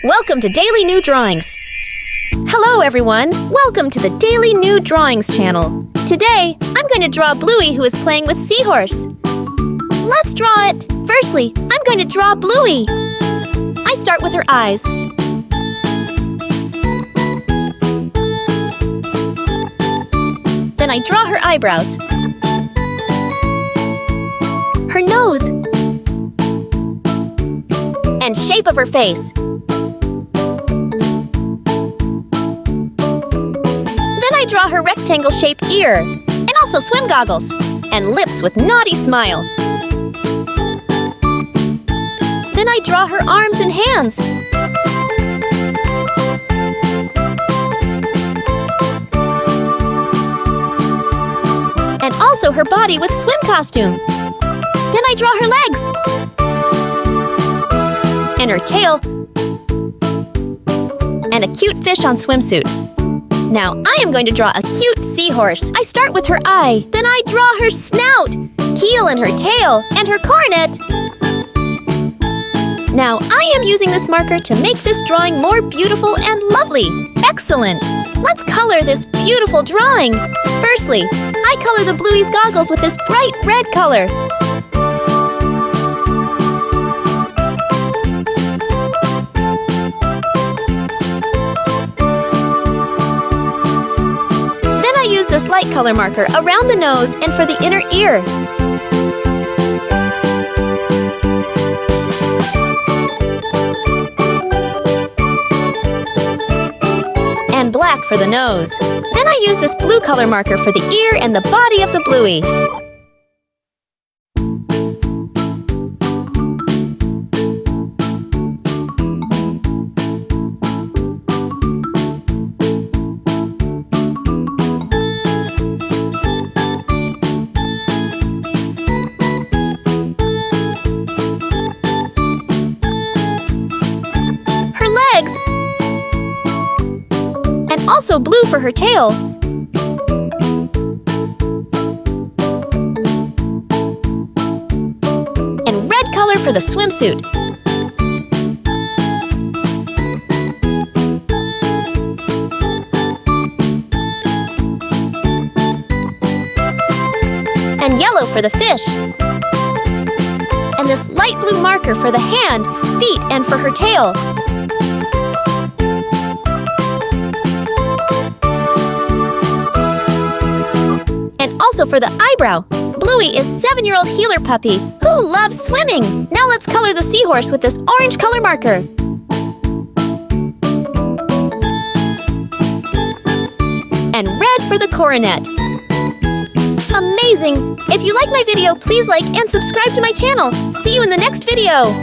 Welcome to Daily New Drawings. Hello everyone, welcome to the Daily New Drawings channel. Today, I'm going to draw Bluey who is playing with Seahorse. Let's draw it. Firstly, I'm going to draw Bluey. I start with her eyes. Then I draw her eyebrows, her nose, and shape of her face. Then I draw her rectangle-shaped ear, and also swim goggles, and lips with naughty smile. Then I draw her arms and hands. And also her body with swim costume. Then I draw her legs. And her tail. And a cute fish on swimsuit. Now I am going to draw a cute seahorse. I start with her eye. Then I draw her snout, keel and her tail, and her coronet. Now I am using this marker to make this drawing more beautiful and lovely. Excellent! Let's color this beautiful drawing. Firstly, I color the Bluey's goggles with this bright red color. Then I use this light color marker around the nose and for the inner ear. And black for the nose. Then I use this blue color marker for the ear and the body of the Bluey. Her legs. And also blue for her tail. And red color for the swimsuit. And yellow for the fish. And this light blue marker for the hand, feet, and for her tail. And also for the eyebrow. Bluey is 7-year-old heeler puppy who loves swimming. Now let's color the seahorse with this orange color marker. And red for the coronet. Amazing! If you like my video, please like and subscribe to my channel. See you in the next video!